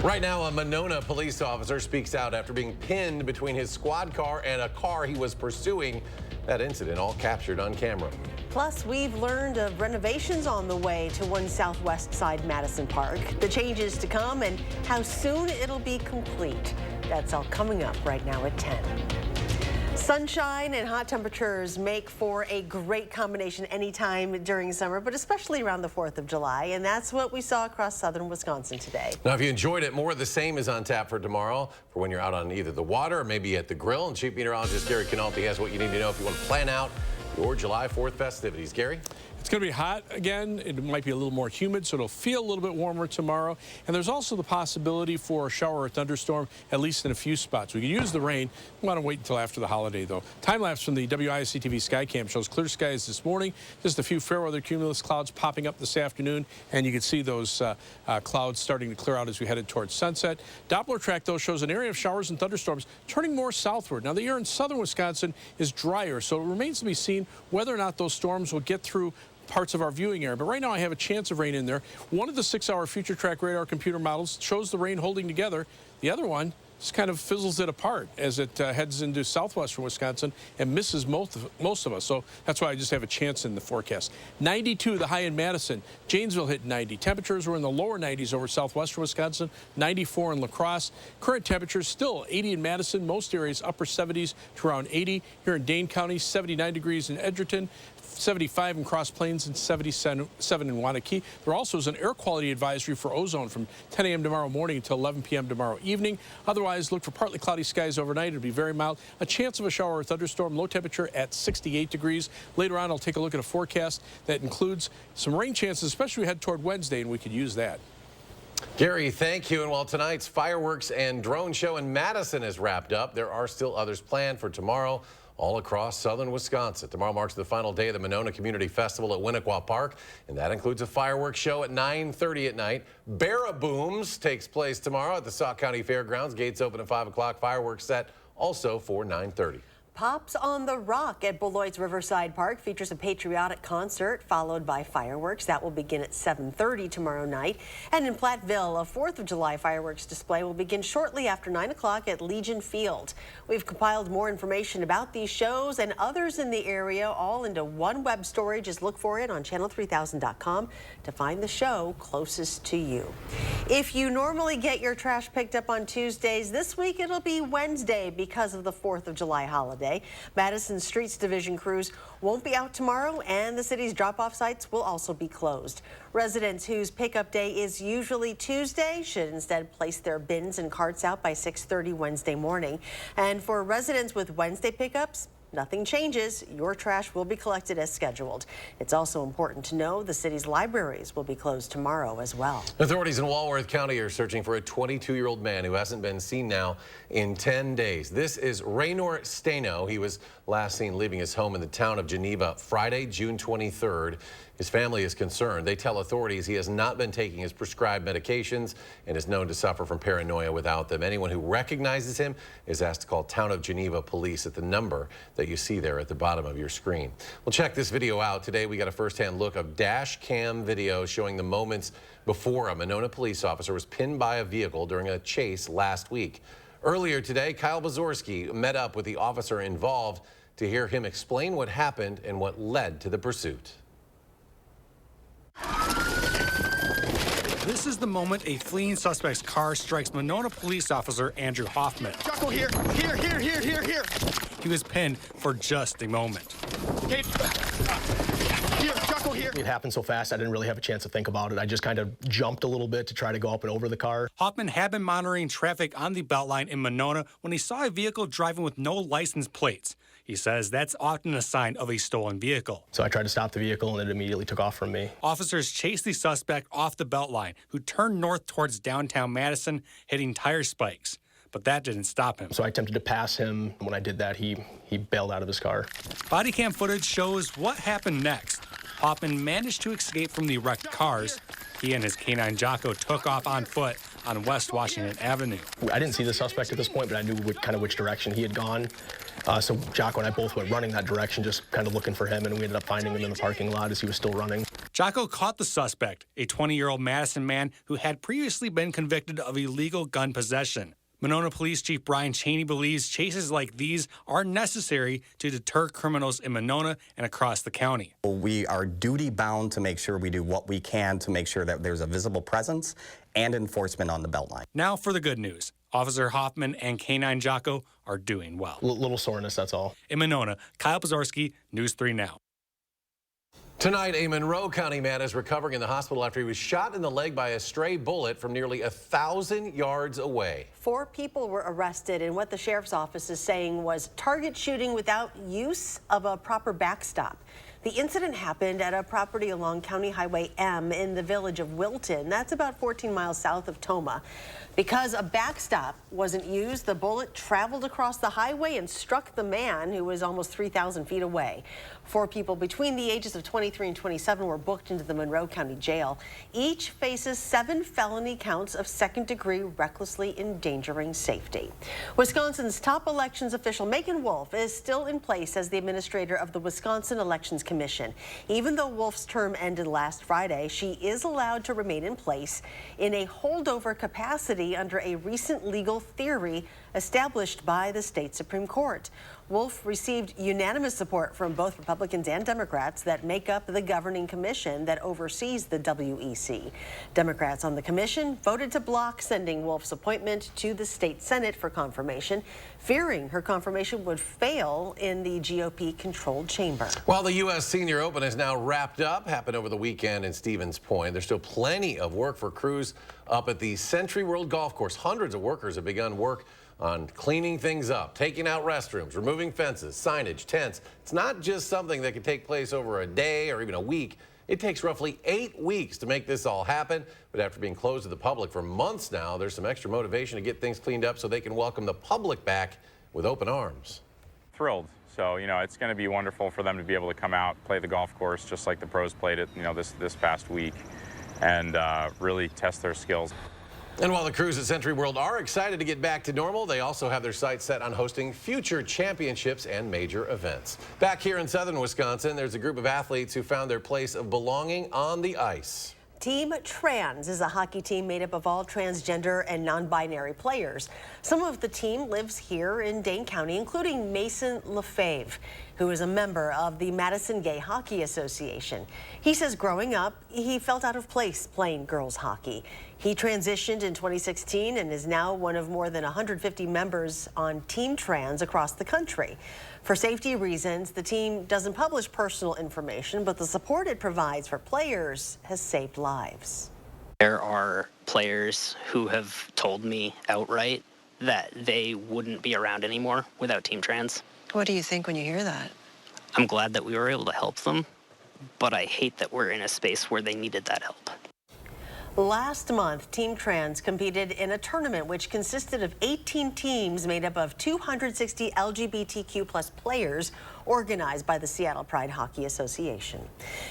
Right now, a Monona police officer speaks out after being pinned between his squad car and a car he was pursuing. That incident all captured on camera. Plus, we've learned of renovations on the way to 1 Southwest Side Madison Park, the changes to come, and how soon it'll be complete. That's all coming up right now at 10. Sunshine and hot temperatures make for a great combination anytime during summer, but especially around the 4th of July. And that's what we saw across southern Wisconsin today. Now, if you enjoyed it, more of the same is on tap for tomorrow for when you're out on either the water or maybe at the grill. And Chief Meteorologist Gary Canalti has what you need to know if you want to plan out your July 4th festivities. Gary? It's going to be hot again. It might be a little more humid, so it'll feel a little bit warmer tomorrow. And there's also the possibility for a shower or thunderstorm, at least in a few spots. We can use the rain. We want to wait until after the holiday, though. Time lapse from the WISC-TV Skycam shows clear skies this morning. Just a few fair weather cumulus clouds popping up this afternoon, and you can see those clouds starting to clear out as we headed towards sunset. Doppler track, though, shows an area of showers and thunderstorms turning more southward. Now, the air in southern Wisconsin is drier, so it remains to be seen whether or not those storms will get through parts of our viewing area. But right now I have a chance of rain in there. One of the 6-hour future track radar computer models shows the rain holding together. The other one just kind of fizzles it apart as it heads into southwestern Wisconsin and misses most of us. So that's why I just have a chance in the forecast. 92 the high in Madison. Janesville hit 90. Temperatures were in the lower 90s over southwestern Wisconsin. 94 in La Crosse. Current temperatures still 80 in Madison. Most areas upper 70s to around 80. Here in Dane County, 79 degrees in Edgerton. 75 in Cross Plains and 77 in Wanakee. There also is an air quality advisory for ozone from 10 a.m. tomorrow morning until 11 p.m. tomorrow evening. Otherwise, look for partly cloudy skies overnight. It'll be very mild. A chance of a shower or thunderstorm. Low temperature at 68 degrees. Later on, I'll take a look at a forecast that includes some rain chances, especially we head toward Wednesday, and we could use that. Gary, thank you. And while tonight's fireworks and drone show in Madison is wrapped up, there are still others planned for tomorrow all across southern Wisconsin. Tomorrow marks the final day of the Monona Community Festival at Winnequa Park, and that includes a fireworks show at 9:30 at night. Barabooms takes place tomorrow at the Sauk County Fairgrounds. Gates open at 5 o'clock. Fireworks set also for 9:30. Pops on the Rock at Beloit's Riverside Park features a patriotic concert followed by fireworks. That will begin at 7:30 tomorrow night. And in Platteville, a 4th of July fireworks display will begin shortly after 9 o'clock at Legion Field. We've compiled more information about these shows and others in the area all into one web story. Just look for it on channel3000.com to find the show closest to you. If you normally get your trash picked up on Tuesdays, this week it'll be Wednesday because of the 4th of July holiday. Madison Streets Division crews won't be out tomorrow, and the city's drop-off sites will also be closed. Residents whose pickup day is usually Tuesday should instead place their bins and carts out by 6:30 Wednesday morning. And for residents with Wednesday pickups, nothing changes. Your trash will be collected as scheduled. It's also important to know the city's libraries will be closed tomorrow as well. Authorities in Walworth County are searching for a 22-year-old man who hasn't been seen now in 10 days. This is Raynor Stano. He was last seen leaving his home in the town of Geneva Friday, June 23rd. His family is concerned. They tell authorities he has not been taking his prescribed medications and is known to suffer from paranoia without them. Anyone who recognizes him is asked to call Town of Geneva Police at the number that you see there at the bottom of your screen. Well, check this video out. Today we got a first-hand look of dash cam video showing the moments before a Monona police officer was pinned by a vehicle during a chase last week. Earlier today, Kyle Bazorski met up with the officer involved to hear him explain what happened and what led to the pursuit. This is the moment a fleeing suspect's car strikes Monona police officer Andrew Hoffman. Jocko, here. He was pinned for just a moment. Here, Jocko, here. It happened so fast, I didn't really have a chance to think about it. I just kind of jumped a little bit to try to go up and over the car. Hoffman had been monitoring traffic on the Beltline in Monona when he saw a vehicle driving with no license plates. He says that's often a sign of a stolen vehicle. So I tried to stop the vehicle, and it immediately took off from me. Officers chased the suspect off the Beltline, who turned north towards downtown Madison, hitting tire spikes. But that didn't stop him. So I attempted to pass him. When I did that, he bailed out of his car. Body cam footage shows what happened next. Hoffman managed to escape from the wrecked cars. He and his canine Jocko took off on foot on West Washington Avenue. I didn't see the suspect at this point, but I knew which direction he had gone. So Jocko and I both went running that direction, just kind of looking for him, and we ended up finding him in the parking lot as he was still running. Jocko caught the suspect, a 20-year-old Madison man who had previously been convicted of illegal gun possession. Monona Police Chief Brian Cheney believes chases like these are necessary to deter criminals in Monona and across the county. We are duty-bound to make sure we do what we can to make sure that there's a visible presence and enforcement on the Beltline. Now for the good news. Officer Hoffman and K-9 Jocko are doing well. Little soreness, that's all. In Monona, Kyle Pazorski, News 3 Now. Tonight, a Monroe County man is recovering in the hospital after he was shot in the leg by a stray bullet from nearly 1,000 yards away. 4 people were arrested in what the sheriff's office is saying was target shooting without use of a proper backstop. The incident happened at a property along County Highway M in the village of Wilton. That's about 14 miles south of Tomah. Because a backstop wasn't used, the bullet traveled across the highway and struck the man, who was almost 3,000 feet away. 4 people between the ages of 23 and 27 were booked into the Monroe County Jail. Each faces 7 felony counts of second-degree recklessly endangering safety. Wisconsin's top elections official Megan Wolf is still in place as the administrator of the Wisconsin Elections Commission. Even though Wolf's term ended last Friday, she is allowed to remain in place in a holdover capacity under a recent legal theory established by the state Supreme Court. Wolf received unanimous support from both Republicans and Democrats that make up the governing commission that oversees the WEC. Democrats on the commission voted to block sending Wolf's appointment to the state Senate for confirmation, fearing her confirmation would fail in the GOP-controlled chamber. While the U.S. Senior Open is now wrapped up, happened over the weekend in Stevens Point, there's still plenty of work for crews up at the Century World Golf Course. Hundreds of workers have begun work on cleaning things up, taking out restrooms, removing fences, signage, tents. It's not just something that can take place over a day or even a week. It takes roughly 8 weeks to make this all happen. But after being closed to the public for months now, there's some extra motivation to get things cleaned up so they can welcome the public back with open arms. Thrilled. So, it's going to be wonderful for them to be able to come out, play the golf course just like the pros played it, this past week, and really test their skills. And while the crews at Century World are excited to get back to normal, they also have their sights set on hosting future championships and major events. Back here in southern Wisconsin, there's a group of athletes who found their place of belonging on the ice. Team Trans is a hockey team made up of all transgender and non-binary players. Some of the team lives here in Dane County, including Mason Lefebvre, who is a member of the Madison Gay Hockey Association. He says growing up, he felt out of place playing girls hockey. He transitioned in 2016 and is now one of more than 150 members on Team Trans across the country. For safety reasons, the team doesn't publish personal information, but the support it provides for players has saved lives. There are players who have told me outright that they wouldn't be around anymore without Team Trans. What do you think when you hear that? I'm glad that we were able to help them, but I hate that we're in a space where they needed that help. Last month, Team Trans competed in a tournament which consisted of 18 teams made up of 260 LGBTQ+ players organized by the Seattle Pride Hockey Association.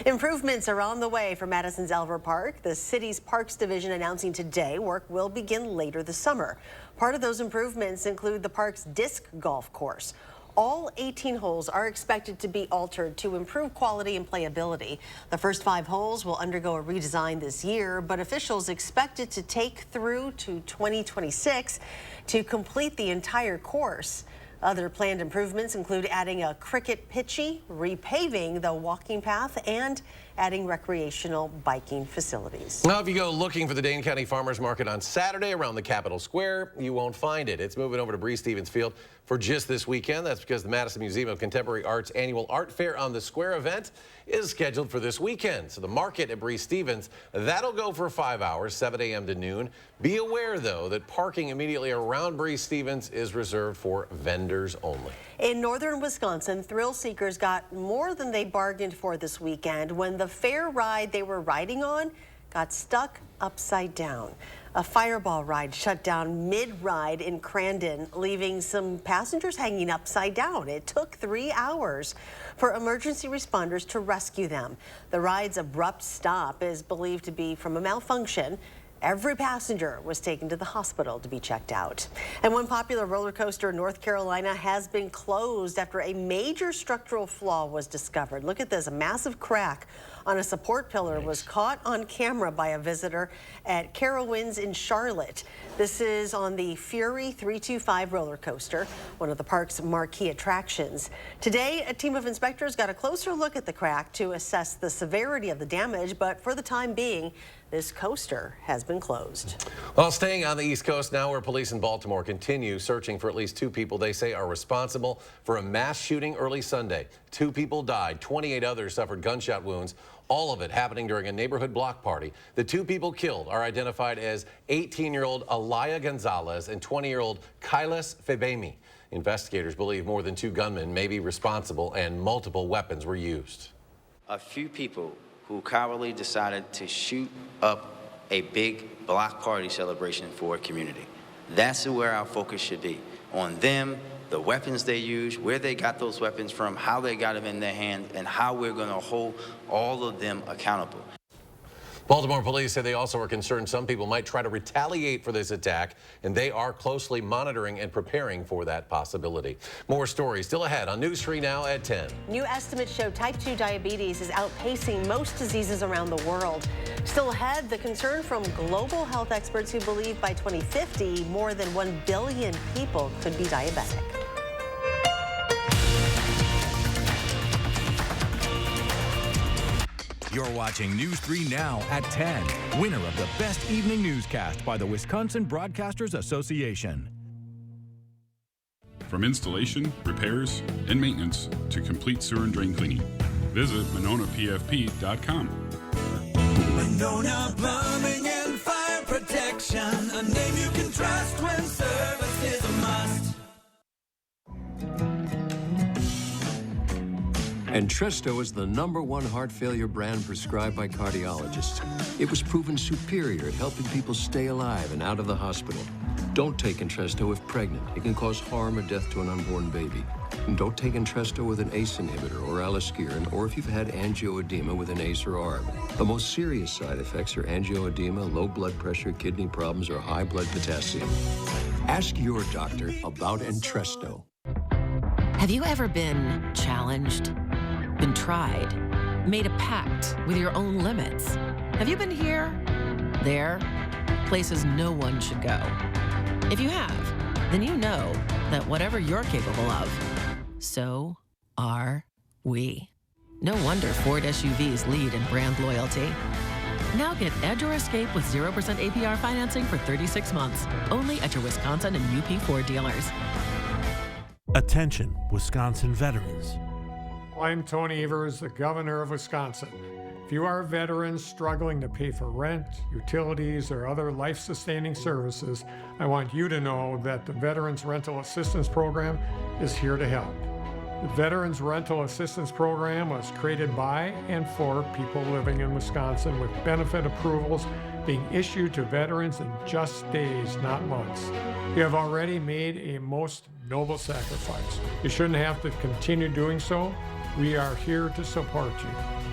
Improvements are on the way for Madison's Elver Park. The city's Parks Division announcing today work will begin later this summer. Part of those improvements include the park's disc golf course. All 18 holes are expected to be altered to improve quality and playability. The first 5 holes will undergo a redesign this year, but officials expect it to take through to 2026 to complete the entire course. Other planned improvements include adding a cricket pitchie, repaving the walking path, and adding recreational biking facilities. Now, if you go looking for the Dane County Farmers Market on Saturday around the Capitol Square, you won't find it. It's moving over to Bree-Stevens Field for just this weekend. That's because the Madison Museum of Contemporary Art's annual Art Fair on the Square event is scheduled for this weekend. So the market at Bree-Stevens, that'll go for 5 hours, 7 a.m. to noon. Be aware, though, that parking immediately around Bree-Stevens is reserved for vendors only. In northern Wisconsin, thrill seekers got more than they bargained for this weekend when the fair ride they were riding on got stuck upside down. A Fireball ride shut down mid-ride in Crandon, leaving some passengers hanging upside down. It took 3 hours for emergency responders to rescue them. The ride's abrupt stop is believed to be from a malfunction. Every passenger was taken to the hospital to be checked out. And one popular roller coaster in North Carolina has been closed after a major structural flaw was discovered. Look at this, a massive crack on a support pillar was caught on camera by a visitor at Carowinds in Charlotte. This is on the Fury 325 roller coaster, one of the park's marquee attractions. Today, a team of inspectors got a closer look at the crack to assess the severity of the damage, but for the time being, this coaster has been closed. Well, staying on the East Coast now, where police in Baltimore continue searching for at least 2 people they say are responsible for a mass shooting early Sunday. 2 people died, 28 others suffered gunshot wounds, all of it happening during a neighborhood block party. The 2 people killed are identified as 18-year-old Alaya Gonzalez and 20-year-old Kailas Febemi. Investigators believe more than 2 gunmen may be responsible and multiple weapons were used. A few people who cowardly decided to shoot up a big block party celebration for a community. That's where our focus should be, on them, the weapons they use, where they got those weapons from, how they got them in their hands, and how we're going to hold all of them accountable. Baltimore police say they also are concerned some people might try to retaliate for this attack, and they are closely monitoring and preparing for that possibility. More stories still ahead on News 3 Now at 10. New estimates show type 2 diabetes is outpacing most diseases around the world. Still ahead, the concern from global health experts who believe by 2050, more than 1 billion people could be diabetic. You're watching News 3 Now at 10. Winner of the Best Evening Newscast by the Wisconsin Broadcasters Association. From installation, repairs, and maintenance to complete sewer and drain cleaning, visit MononaPFP.com. Monona Plumbing and Fire Protection, a name you can trust when service is a must. Entresto is the #1 heart failure brand prescribed by cardiologists. It was proven superior at helping people stay alive and out of the hospital. Don't take Entresto if pregnant. It can cause harm or death to an unborn baby. And don't take Entresto with an ACE inhibitor or aliskiren, or if you've had angioedema with an ACE or ARB. The most serious side effects are angioedema, low blood pressure, kidney problems, or high blood potassium. Ask your doctor about Entresto. Have you ever been challenged? Been tried? Made a pact with your own limits? Have you been here? There? Places no one should go. If you have, then you know that whatever you're capable of, so are we. No wonder Ford SUVs lead in brand loyalty. Now get Edge or Escape with 0% APR financing for 36 months. Only at your Wisconsin and UP Ford dealers. Attention, Wisconsin veterans. I'm Tony Evers, the governor of Wisconsin. If you are a veteran struggling to pay for rent, utilities, or other life-sustaining services, I want you to know that the Veterans Rental Assistance Program is here to help. The Veterans Rental Assistance Program was created by and for people living in Wisconsin, with benefit approvals being issued to veterans in just days, not months. You have already made a most noble sacrifice. You shouldn't have to continue doing so. We are here to support you.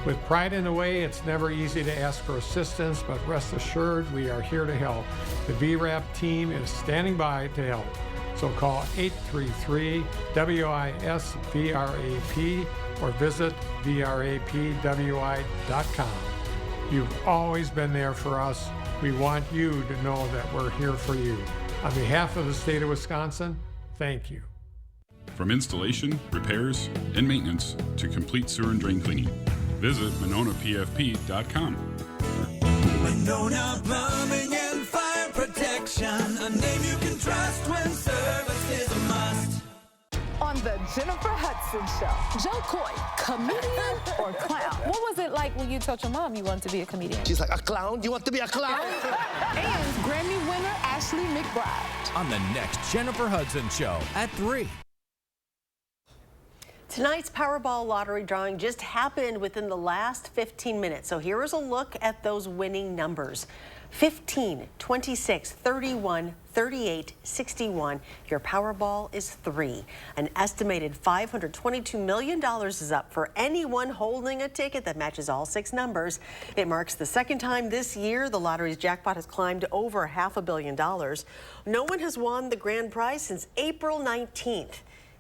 With pride in the way, it's never easy to ask for assistance, but rest assured we are here to help. The VRAP team is standing by to help. So call 833-WISC-VRAP or visit VRAPWI.com. You've always been there for us. We want you to know that we're here for you. On behalf of the state of Wisconsin, thank you. From installation, repairs, and maintenance to complete sewer and drain cleaning, visit MononaPFP.com. Monona Plumbing and Fire Protection, a name you can trust when service is a must. On the Jennifer Hudson Show, Joe Coy, comedian or clown? What was it like when you told your mom you wanted to be a comedian? She's like, a clown? You want to be a clown? And Grammy winner Ashley McBride. On the next Jennifer Hudson Show at 3. Tonight's Powerball lottery drawing just happened within the last 15 minutes. So here is a look at those winning numbers. 15, 26, 31, 38, 61. Your Powerball is 3. An estimated $522 million is up for anyone holding a ticket that matches all 6 numbers. It marks the second time this year the lottery's jackpot has climbed to over $500 million. No one has won the grand prize since April 19th.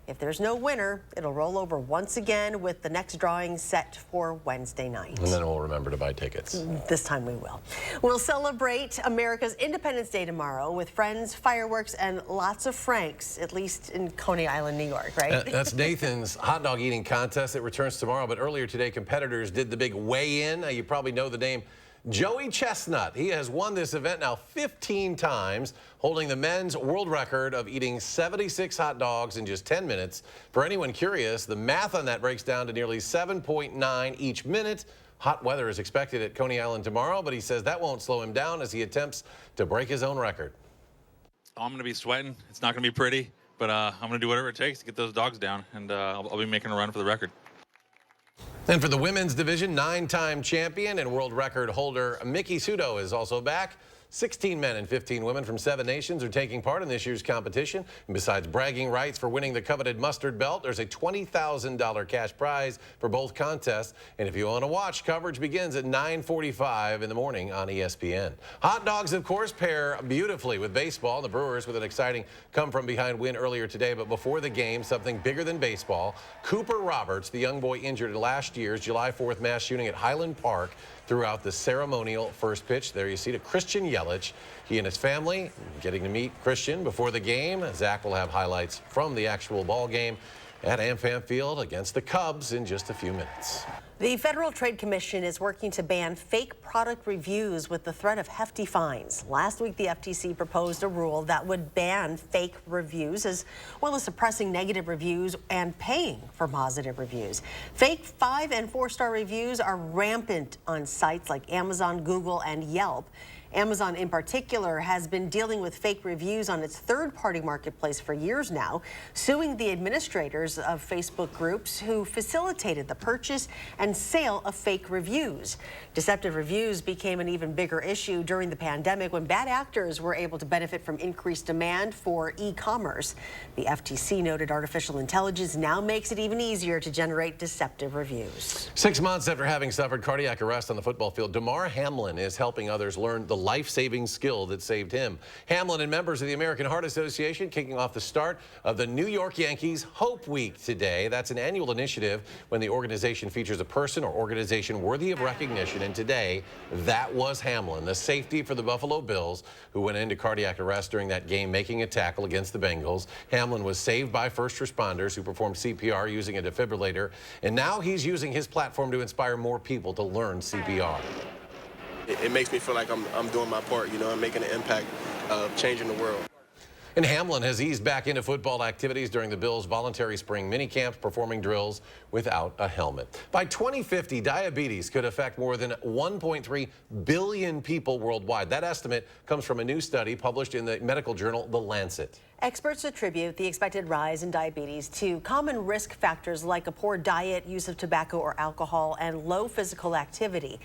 If there's no winner, it'll roll over once again with the next drawing set for Wednesday night. And then we'll remember to buy tickets. This time we will. We'll celebrate America's Independence Day tomorrow with friends, fireworks, and lots of Franks, at least in Coney Island, New York, right? That's Nathan's hot dog eating contest. It returns tomorrow, but earlier today, competitors did the big weigh-in. You probably know the name Joey Chestnut. He has won this event now 15 times, holding the men's world record of eating 76 hot dogs in just 10 minutes. For anyone curious, the math on that breaks down to nearly 7.9 each minute. Hot weather is expected at Coney Island tomorrow, but he says that won't slow him down as he attempts to break his own record. I'm going to be sweating. It's not going to be pretty, but I'm going to do whatever it takes to get those dogs down, and I'll be making a run for the record. And for the women's division, 9-time champion and world record holder Miki Sudo is also back. 16 men and 15 women from 7 nations are taking part in this year's competition. And besides bragging rights for winning the coveted mustard belt, there's a $20,000 cash prize for both contests. And if you want to watch, coverage begins at 9:45 in the morning on ESPN. Hot dogs, of course, pair beautifully with baseball. The Brewers with an exciting come-from-behind win earlier today. But before the game, something bigger than baseball. Cooper Roberts, the young boy injured in last year's July 4th mass shooting at Highland Park, threw out the ceremonial first pitch. There you see to Christian Yelich. He and his family getting to meet Christian before the game. Zach will have highlights from the actual ball game at AmFam Field against the Cubs in just a few minutes. The Federal Trade Commission is working to ban fake product reviews with the threat of hefty fines. Last week, the FTC proposed a rule that would ban fake reviews as well as suppressing negative reviews and paying for positive reviews. Fake 5- and 4-star reviews are rampant on sites like Amazon, Google, and Yelp. Amazon in particular has been dealing with fake reviews on its third-party marketplace for years now, suing the administrators of Facebook groups who facilitated the purchase and sale of fake reviews. Deceptive reviews became an even bigger issue during the pandemic when bad actors were able to benefit from increased demand for e-commerce. The FTC noted artificial intelligence now makes it even easier to generate deceptive reviews. 6 months after having suffered cardiac arrest on the football field, Damar Hamlin is helping others learn the life-saving skill that saved him. Hamlin and members of the American Heart Association kicking off the start of the New York Yankees Hope Week today. That's an annual initiative when the organization features a person or organization worthy of recognition. And today, that was Hamlin, the safety for the Buffalo Bills, who went into cardiac arrest during that game, making a tackle against the Bengals. Hamlin was saved by first responders who performed CPR using a defibrillator. And now he's using his platform to inspire more people to learn CPR. It makes me feel like I'm doing my part, you know, I'm making an impact of changing the world. And Hamlin has eased back into football activities during the Bills' voluntary spring minicamps, performing drills without a helmet. By 2050, diabetes could affect more than 1.3 billion people worldwide. That estimate comes from a new study published in the medical journal The Lancet. Experts attribute the expected rise in diabetes to common risk factors like a poor diet, use of tobacco or alcohol, and low physical activity.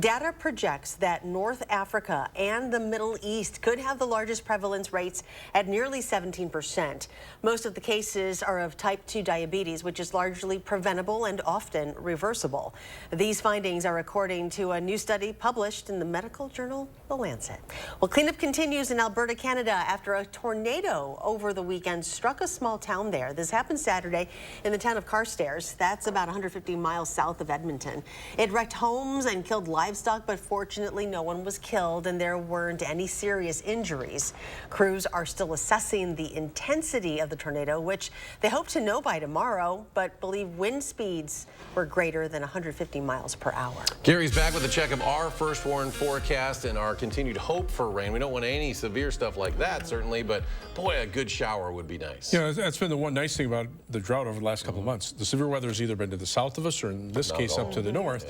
Data projects that North Africa and the Middle East could have the largest prevalence rates at nearly 17%. Most of the cases are of type 2 diabetes, which is largely preventable and often reversible. These findings are according to a new study published in the medical journal The Lancet. Well, cleanup continues in Alberta, Canada, after a tornado over the weekend struck a small town there. This happened Saturday in the town of Carstairs. That's about 150 miles south of Edmonton. It wrecked homes and killed livestock, but fortunately no one was killed and there weren't any serious injuries. Crews are still assessing the intensity of the tornado, which they hope to know by tomorrow, but believe wind speeds were greater than 150 miles per hour. Gary's back with a check of our first warn forecast and our continued hope for rain. We don't want any severe stuff like that, certainly, but boy, a good shower would be nice. Yeah, that's been the one nice thing about the drought over the last couple of months. The severe weather has either been to the south of us or in this case up to the north.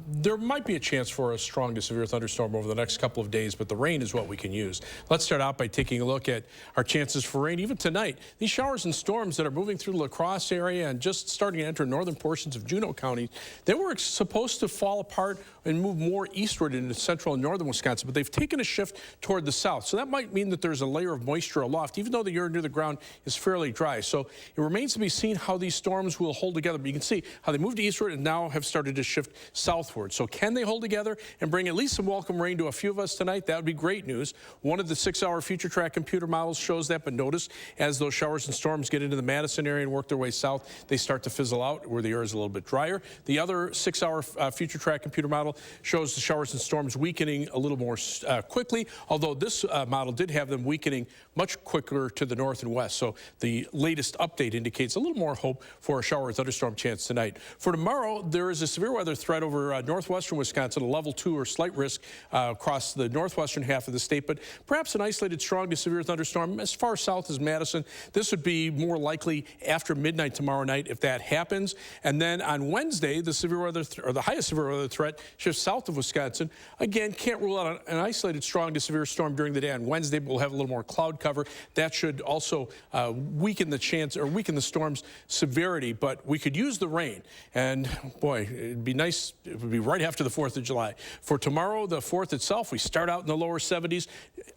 There might be a chance for a strong to severe thunderstorm over the next couple of days, but the rain is what we can use. Let's start out by taking a look at our chances for rain even tonight. These showers and storms that are moving through the La Crosse area and just starting to enter northern portions of Juneau County, they were supposed to fall apart and move more eastward into central and northern Wisconsin, but they've taken a shift toward the south. So that might mean that there's a layer of moisture aloft, even though the air near the ground is fairly dry. So it remains to be seen how these storms will hold together. But you can see how they moved eastward and now have started to shift southward. So can they hold together and bring at least some welcome rain to a few of us tonight? That would be great news. One of the 6-hour future track computer models shows that, but notice as those showers and storms get into the Madison area and work their way south, they start to fizzle out where the air is a little bit drier. The other 6-hour future track computer model shows the showers and storms weakening a little more quickly, although this model did have them weakening much quicker to the north and west. So the latest update indicates a little more hope for a shower or thunderstorm chance tonight. For tomorrow, there is a severe weather threat over northwestern Wisconsin, a level 2 or slight risk across the northwestern half of the state, but perhaps an isolated strong to severe thunderstorm as far south as Madison. This would be more likely after midnight tomorrow night if that happens. And then on Wednesday, the severe weather or the highest severe weather threat shifts south of Wisconsin. Again, can't rule out an isolated strong to severe storm during the day. On Wednesday, but we'll have a little more cloud cover. That should also weaken the chance or weaken the storm's severity, but we could use the rain. And boy, it'd be nice. It would be right after the 4th of July. For tomorrow, the 4th itself, we start out in the lower 70s,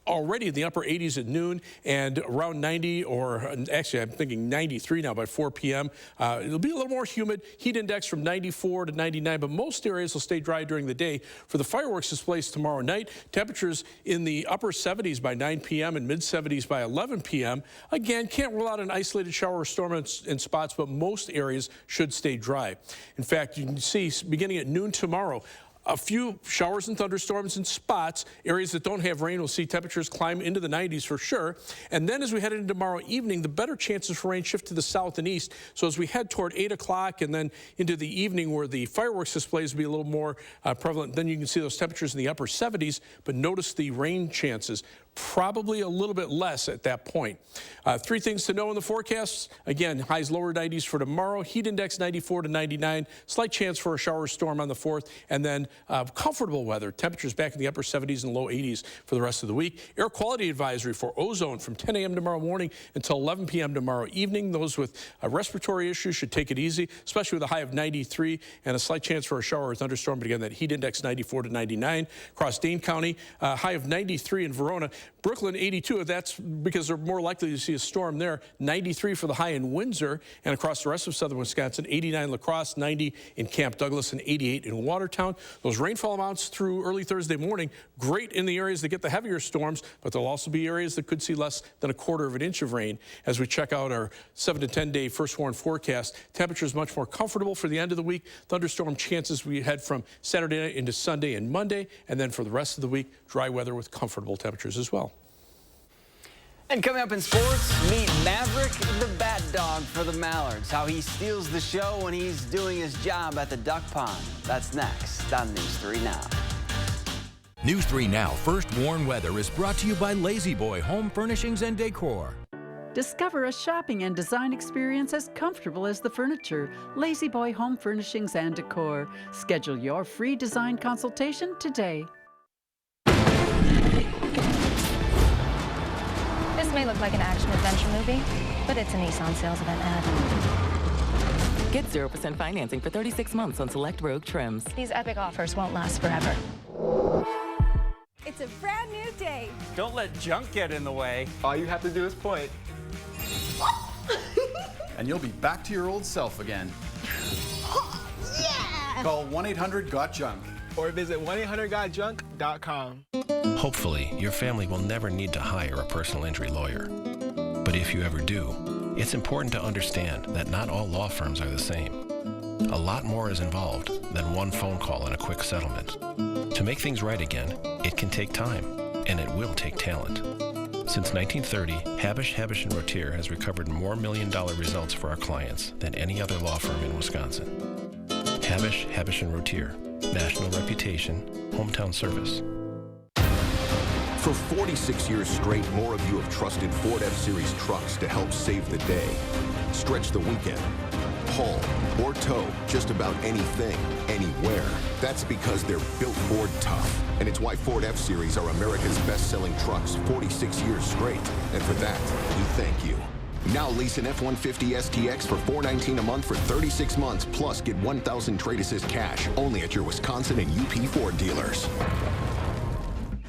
already in the upper 80s at noon, and around 90, or actually I'm thinking 93 now by 4 p.m. It'll be a little more humid. Heat index from 94 to 99, but most areas will stay dry during the day. For the fireworks displays tomorrow night, temperatures in the upper 70s by 9 p.m. and mid 70s by 11 p.m. Again, can't rule out an isolated shower or storm in spots, but most areas should stay dry. In fact, you can see beginning at noon tomorrow, a few showers and thunderstorms in spots. Areas that don't have rain will see temperatures climb into the 90s for sure. And then as we head into tomorrow evening, the better chances for rain shift to the south and east. So as we head toward 8 o'clock and then into the evening where the fireworks displays will be a little more prevalent, then you can see those temperatures in the upper 70s. But notice the rain chances, probably a little bit less at that point. 3 things to know in the forecasts. Again, highs lower 90s for tomorrow. Heat index 94 to 99. Slight chance for a shower or storm on the 4th. And then comfortable weather. Temperatures back in the upper 70s and low 80s for the rest of the week. Air quality advisory for ozone from 10 a.m. tomorrow morning until 11 p.m. tomorrow evening. Those with respiratory issues should take it easy, especially with a high of 93 and a slight chance for a shower or thunderstorm. But again, that heat index 94 to 99. Across Dane County, high of 93 in Verona. Brooklyn 82, that's because they're more likely to see a storm there. 93 for the high in Windsor, and across the rest of southern Wisconsin, 89 La Crosse, 90 in Camp Douglas, and 88 in Watertown. Those rainfall amounts through early Thursday morning, great in the areas that get the heavier storms, but there'll also be areas that could see less than 1/4 of an inch of rain. As we check out our 7 to 10 day first warn forecast, temperatures much more comfortable for the end of the week. Thunderstorm chances we head from Saturday night into Sunday and Monday, and then for the rest of the week, dry weather with comfortable temperatures as well. And coming up in sports, meet Maverick, the bat dog for the Mallards. How he steals the show when he's doing his job at the duck pond. That's next on News 3 Now. News 3 Now First Warn Weather is brought to you by Lazy Boy Home Furnishings and Decor. Discover a shopping and design experience as comfortable as the furniture. Lazy Boy Home Furnishings and Decor. Schedule your free design consultation today. This may look like an action-adventure movie, but it's a Nissan sales event ad. Get 0% financing for 36 months on select Rogue trims. These epic offers won't last forever. It's a brand new day. Don't let junk get in the way. All you have to do is point. And you'll be back to your old self again. Yeah! Call 1-800-GOT-JUNK. Or visit 1-800-GOT-JUNK.com. Hopefully, your family will never need to hire a personal injury lawyer. But if you ever do, it's important to understand that not all law firms are the same. A lot more is involved than one phone call and a quick settlement. To make things right again, it can take time, and it will take talent. Since 1930, Habish & Rotier has recovered more million-dollar results for our clients than any other law firm in Wisconsin. Habish & Rotier, national reputation, hometown service. For 46 years straight, more of you have trusted Ford F-Series trucks to help save the day. Stretch the weekend, haul, or tow just about anything, anywhere. That's because they're built Ford tough. And it's why Ford F-Series are America's best-selling trucks 46 years straight. And for that, we thank you. Now lease an F-150 STX for $419 a month for 36 months, plus get $1,000 trade assist cash only at your Wisconsin and UP Ford dealers.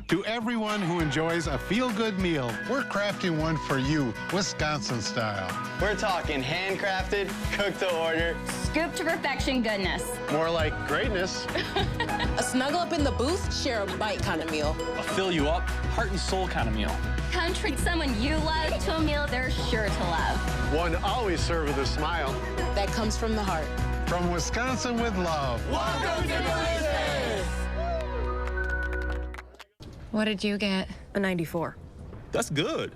To everyone who enjoys a feel-good meal, we're crafting one for you, Wisconsin style. We're talking handcrafted, cooked to order, scoop to perfection goodness. More like greatness. A snuggle up in the booth, share a bite kind of meal. A fill you up, heart and soul kind of meal. Come treat someone you love to a meal they're sure to love. One always served with a smile. That comes from the heart. From Wisconsin with love. Welcome to Delicious! What did you get? A 94. That's good.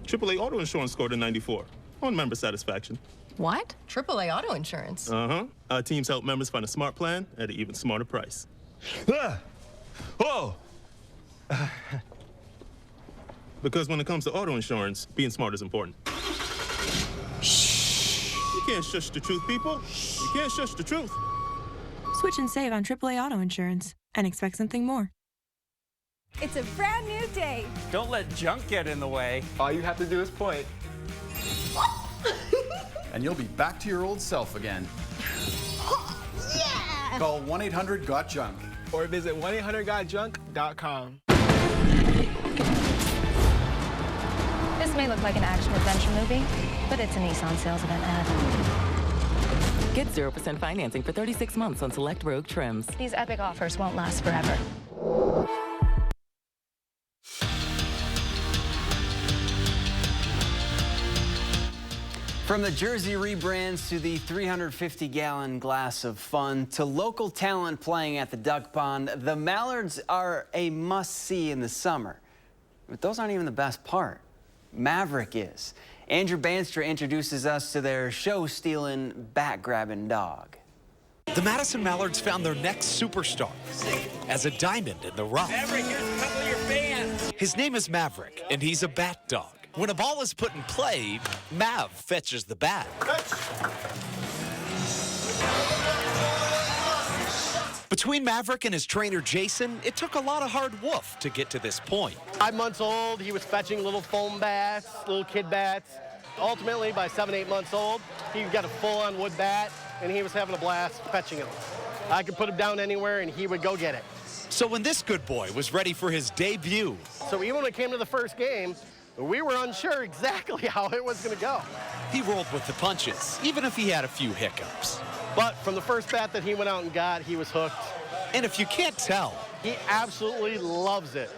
AAA Auto Insurance scored a 94 on member satisfaction. What? AAA Auto Insurance. Our teams help members find a smart plan at an even smarter price. Because when it comes to auto insurance, being smart is important. Shh. You can't shush the truth, people. You can't shush the truth. Switch and save on AAA Auto Insurance and expect something more. It's a brand new day. Don't let junk get in the way. All you have to do is point. And you'll be back to your old self again. Yeah! Call 1-800-GOT-JUNK. Or visit 1-800-GOT-JUNK.com. This may look like an action-adventure movie, but it's a Nissan sales event ad. Get 0% financing for 36 months on select Rogue trims. These epic offers won't last forever. From the jersey rebrands to the 350-gallon glass of fun to local talent playing at the duck pond, the Mallards are a must-see in the summer. But those aren't even the best part. Maverick is. Andrew Banstra introduces us to their show-stealing, bat-grabbing dog. The Madison Mallards found their next superstar as a diamond in the rough. Maverick, here's a couple of your fans. His name is Maverick, and he's a bat dog. When a ball is put in play, Mav fetches the bat. Between Maverick and his trainer Jason, it took a lot of hard woof to get to this point. 5 months old, he was fetching little foam bats, little kid bats. Ultimately, by 7, 8 months old, he got a full-on wood bat, and he was having a blast fetching them. I could put him down anywhere, and he would go get it. So when this good boy was ready for his debut. So even when it came to the first game, we were unsure exactly how it was going to go. He rolled with the punches, even if he had a few hiccups. But from the first bat that he went out and got, he was hooked. And if you can't tell, he absolutely loves it.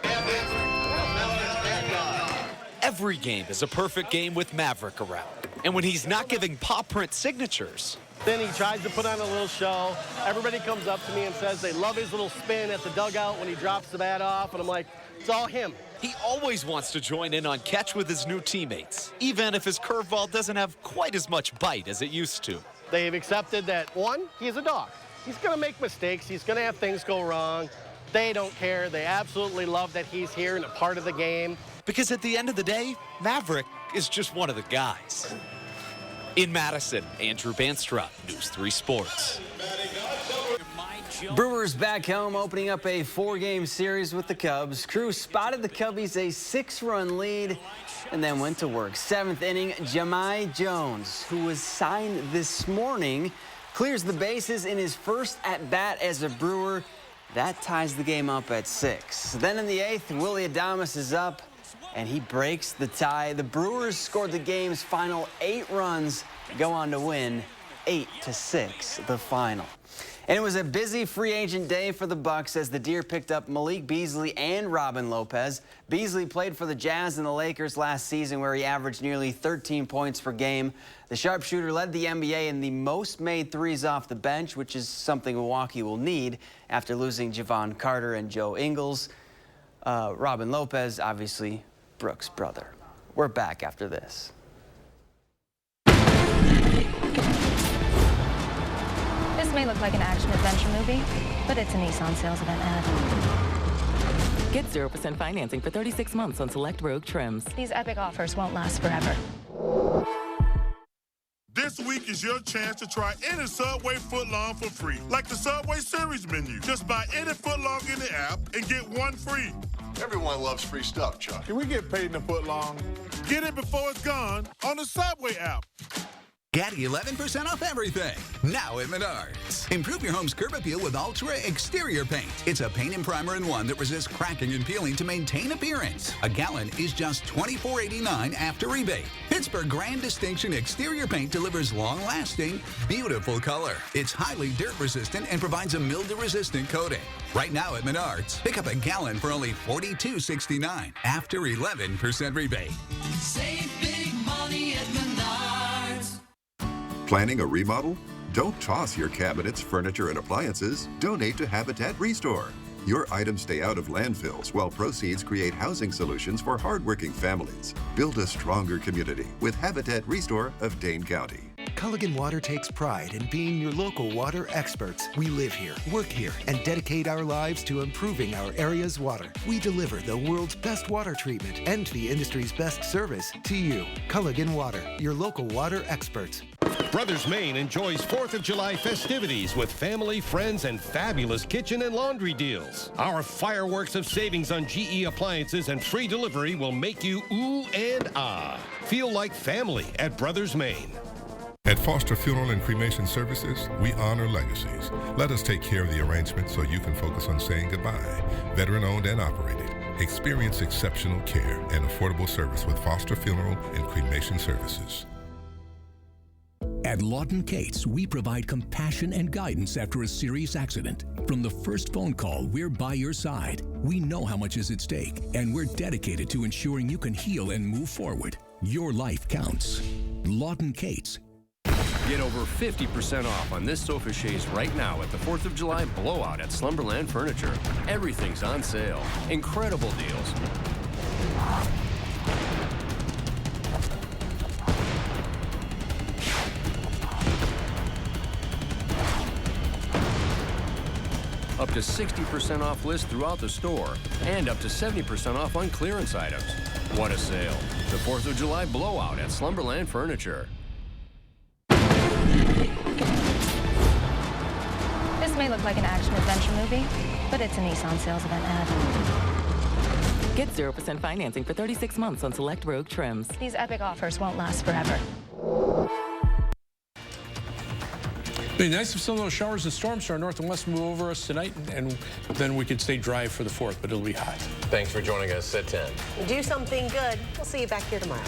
Every game is a perfect game with Maverick around. And when he's not giving paw print signatures, then he tries to put on a little show. Everybody comes up to me and says they love his little spin at the dugout when he drops the bat off. And I'm like, it's all him. He always wants to join in on catch with his new teammates, even if his curveball doesn't have quite as much bite as it used to. They've accepted that, one, he's a dog. He's going to make mistakes. He's going to have things go wrong. They don't care. They absolutely love that he's here and a part of the game. Because at the end of the day, Maverick is just one of the guys. In Madison, Andrew Banstra, News 3 Sports. Brewers back home opening up a 4-game series with the Cubs. Crew spotted the Cubbies a 6-run lead and then went to work. 7th inning, Jahmai Jones, who was signed this morning, clears the bases in his first at-bat as a Brewer. That ties the game up at 6. Then in the 8th, Willy Adames is up, and he breaks the tie. The Brewers scored the game's final 8 runs, go on to win 8-6, the final. And it was a busy free agent day for the Bucks as the Deer picked up Malik Beasley and Robin Lopez. Beasley played for the Jazz and the Lakers last season, where he averaged nearly 13 points per game. The sharpshooter led the NBA in the most made threes off the bench, which is something Milwaukee will need after losing Javon Carter and Joe Ingles. Robin Lopez, obviously Brooks' brother. We're back after this. This may look like an action-adventure movie, but it's a Nissan sales event ad. Get 0% financing for 36 months on select Rogue trims. These epic offers won't last forever. This week is your chance to try any Subway footlong for free, like the Subway Series menu. Just buy any footlong in the app and get one free. Everyone loves free stuff, Chuck. Can we get paid in a footlong? Get it before it's gone on the Subway app. Get 11% off everything now at Menards. Improve your home's curb appeal with Ultra Exterior Paint. It's a paint and primer in one that resists cracking and peeling to maintain appearance. A gallon is just $24.89 after rebate. Pittsburgh Grand Distinction Exterior Paint delivers long-lasting, beautiful color. It's highly dirt-resistant and provides a mildew-resistant coating. Right now at Menards, pick up a gallon for only $42.69 after 11% rebate. Save big money at Menards. Planning a remodel? Don't toss your cabinets, furniture, and appliances. Donate to Habitat Restore. Your items stay out of landfills while proceeds create housing solutions for hardworking families. Build a stronger community with Habitat Restore of Dane County. Culligan Water takes pride in being your local water experts. We live here, work here, and dedicate our lives to improving our area's water. We deliver the world's best water treatment and the industry's best service to you. Culligan Water, your local water experts. Brothers Maine enjoys 4th of July festivities with family, friends, and fabulous kitchen and laundry deals. Our fireworks of savings on GE appliances and free delivery will make you ooh and ah. Feel like family at Brothers Maine. At Foster Funeral and Cremation Services, we honor legacies. Let us take care of the arrangement so you can focus on saying goodbye. Veteran-owned and operated. Experience exceptional care and affordable service with Foster Funeral and Cremation Services. At Lawton Cates, we provide compassion and guidance after a serious accident. From the first phone call, we're by your side. We know how much is at stake, and we're dedicated to ensuring you can heal and move forward. Your life counts. Lawton Cates. Get over 50% off on this sofa chaise right now at the 4th of July blowout at Slumberland Furniture. Everything's on sale. Incredible deals. Up to 60% off list throughout the store, and up to 70% off on clearance items. What a sale. The 4th of July blowout at Slumberland Furniture. This may look like an action-adventure movie, but it's a Nissan sales event ad. Get 0% financing for 36 months on select Rogue trims. These epic offers won't last forever. It'd be nice if some of those showers and storms to our north and west move over us tonight, and then we could stay dry for the 4th, but it'll be hot. Thanks for joining us at 10. Do something good. We'll see you back here tomorrow.